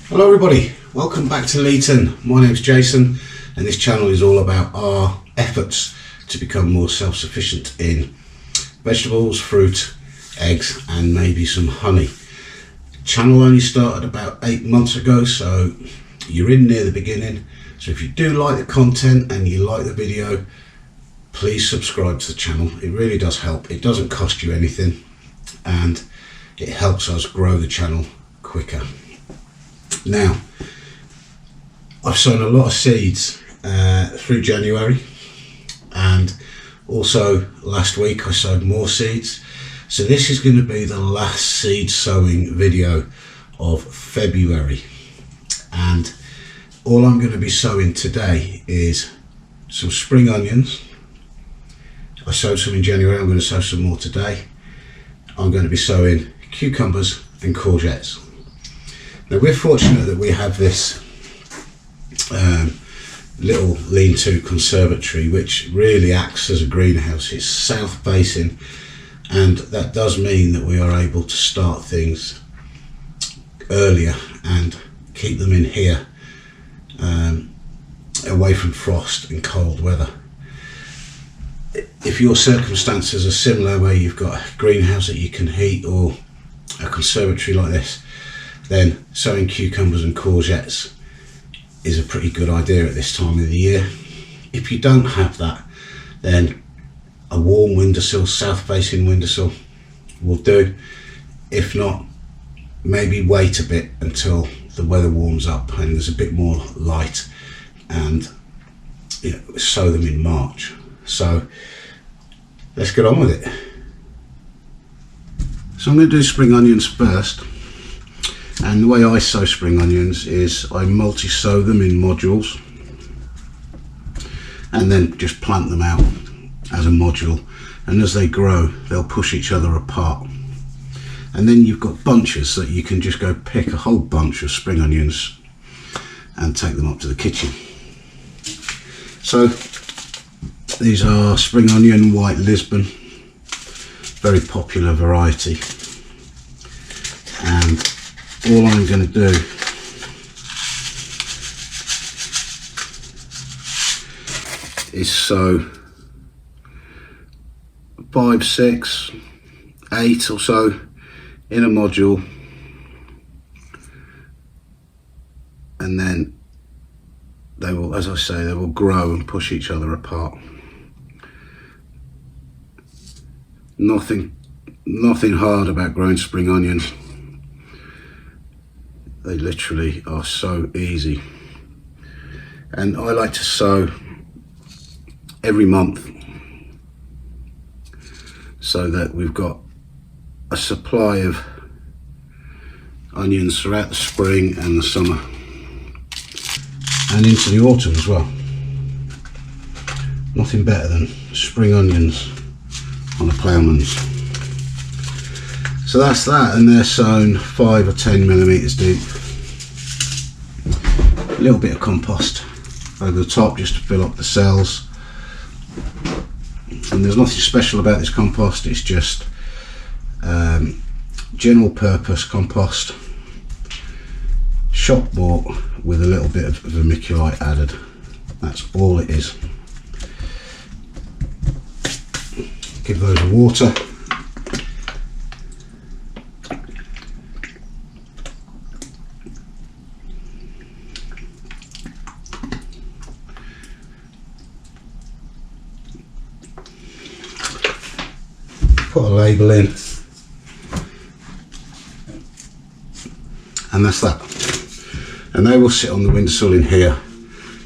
Hello everybody, welcome back to Leeton. My name's Jason and this channel is all about our efforts to become more self-sufficient in vegetables, fruit, eggs and maybe some honey. The channel only started about 8 months ago, so you're in near the beginning. So if you do like the content and you like the video, please subscribe to the channel. It really does help. It doesn't cost you anything and it helps us grow the channel quicker. Now, I've sown a lot of seeds through January, and also last week I sowed more seeds. So this is going to be the last seed sowing video of February, and all I'm going to be sowing today is some spring onions. I sowed some in January, I'm going to sow some more today. I'm going to be sowing cucumbers and courgettes. Now we're fortunate that we have this little lean-to conservatory which really acts as a greenhouse. It's south facing, and that does mean that we are able to start things earlier and keep them in here away from frost and cold weather. If your circumstances are similar, where you've got a greenhouse that you can heat or a conservatory like this, then sowing cucumbers and courgettes is a pretty good idea at this time of the year. If you don't have that, then a warm windowsill, south facing windowsill will do. If not, maybe wait a bit until the weather warms up and there's a bit more light, and sow them in March. So let's get on with it. So I'm going to do spring onions first. And the way I sow spring onions is I multi-sow them in modules and then just plant them out as a module, and as they grow they'll push each other apart, and then you've got bunches that you can just go pick a whole bunch of spring onions and take them up to the kitchen. So these are spring onion white Lisbon, very popular variety, and all I'm going to do is sow 5, 6, 8 or so in a module, and then they will, as I say, they will grow and push each other apart. Nothing hard about growing spring onions. They literally are so easy, and I like to sow every month so that we've got a supply of onions throughout the spring and the summer and into the autumn as well. Nothing better than spring onions on a ploughman's. So that's that, and they're sown 5 or 10 millimeters deep. A little bit of compost over the top just to fill up the cells, and there's nothing special about this compost. It's just general purpose compost, shop bought, with a little bit of vermiculite added. That's all it is. Give those a water. Put a label in, and that's that. And they will sit on the windowsill in here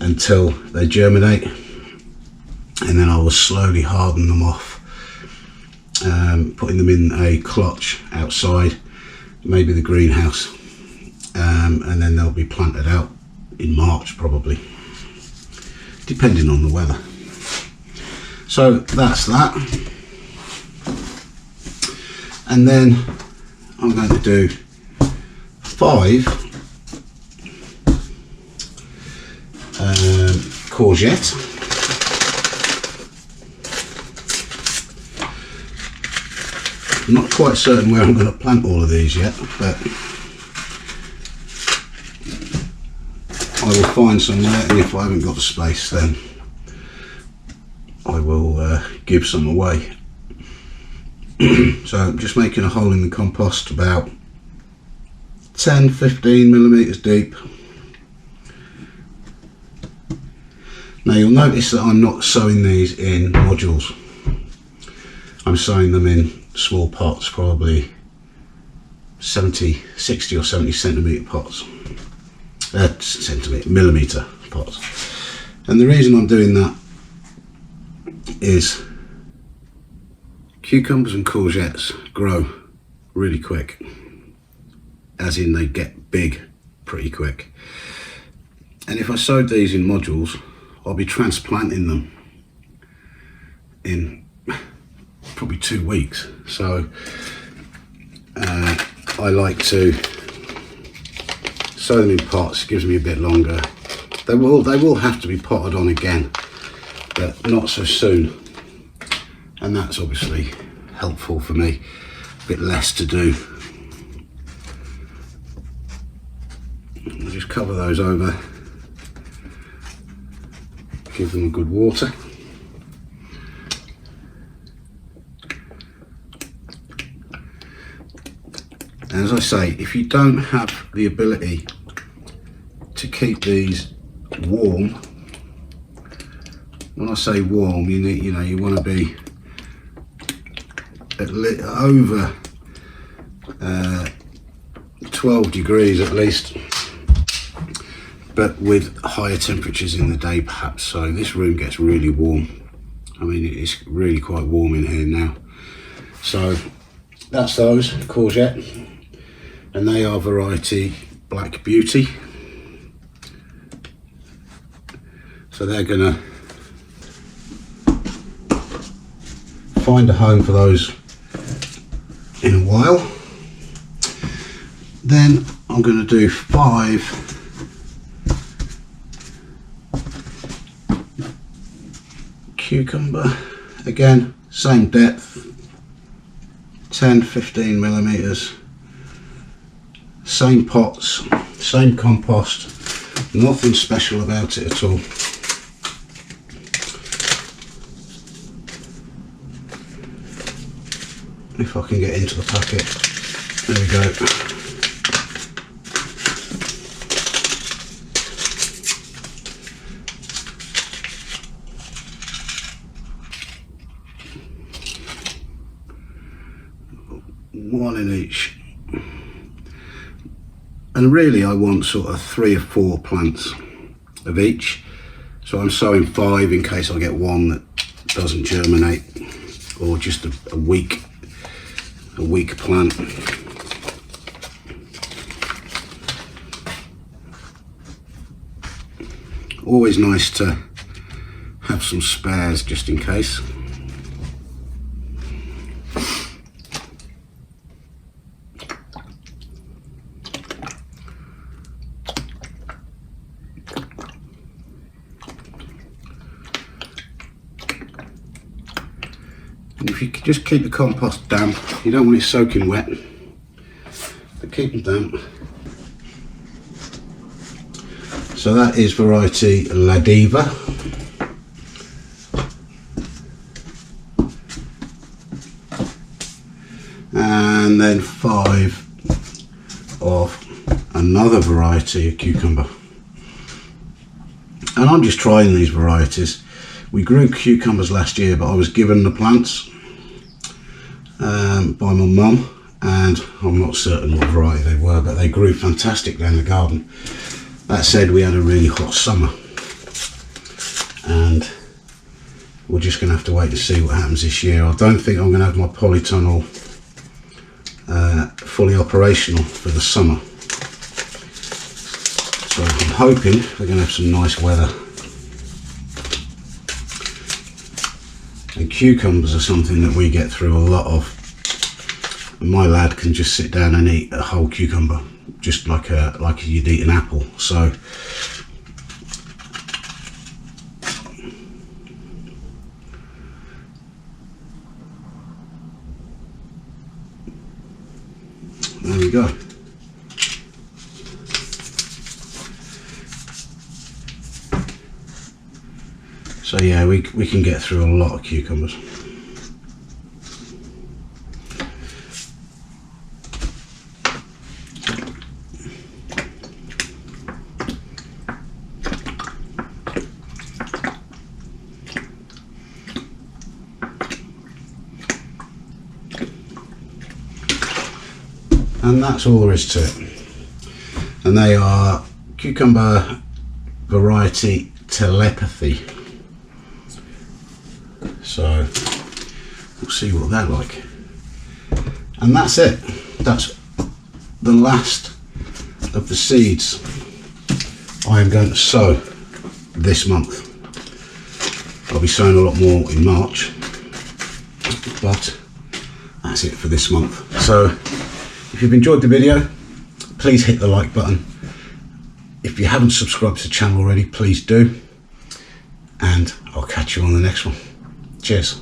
until they germinate, and then I will slowly harden them off, putting them in a clutch outside, maybe the greenhouse, and then they'll be planted out in March probably, depending on the weather. So that's that. And then I'm going to do 5 courgette, I'm not quite certain where I'm going to plant all of these yet, but I will find somewhere, and if I haven't got the space, then I will give some away. So I'm just making a hole in the compost about 10-15 millimeters deep. Now you'll notice that I'm not sowing these in modules. I'm sowing them in small pots, probably 60 or 70 centimetre pots. Millimetre pots. And the reason I'm doing that is cucumbers and courgettes grow really quick, as in they get big pretty quick. And if I sowed these in modules, I'll be transplanting them in probably 2 weeks. So I like to sow them in pots. It gives me a bit longer. They will have to be potted on again, but not so soon. And that's obviously helpful for me. A bit less to do. I'll just cover those over. Give them a good water. And as I say, if you don't have the ability to keep these warm, when I say warm, you want to be over 12 degrees at least, but with higher temperatures in the day perhaps. So this room gets really warm. I mean, it's really quite warm in here now. So that's those, courgette, and they are variety Black Beauty. So they're gonna find a home for those in a while. Then I'm going to do 5 cucumber, again same depth, 10-15 millimeters, same pots, same compost, nothing special about it at all. If I can get into the packet, there we go. One in each. And really I want sort of 3 or 4 plants of each. So I'm sowing 5 in case I get one that doesn't germinate, or just a weak plant. Always nice to have some spares just in case. And if you could just keep the compost damp, you don't want it soaking wet, but keep them damp. So that is variety La Diva. And then 5 of another variety of cucumber. And I'm just trying these varieties. We grew cucumbers last year, but I was given the plants by my mum, and I'm not certain what variety they were, but they grew fantastic down the garden. That said, we had a really hot summer, and we're just going to have to wait and see what happens this year. I don't think I'm going to have my polytunnel fully operational for the summer, so I'm hoping we're going to have some nice weather. And cucumbers are something that we get through a lot of. My lad can just sit down and eat a whole cucumber, just like you'd eat an apple. So there we go. So yeah, we can get through a lot of cucumbers. And that's all there is to it. And they are cucumber variety telepathy. So we'll see what they're like. And that's it. That's the last of the seeds I am going to sow this month. I'll be sowing a lot more in March, but that's it for this month. So if you've enjoyed the video, please hit the like button. If you haven't subscribed to the channel already, please do. And I'll catch you on the next one. Cheers.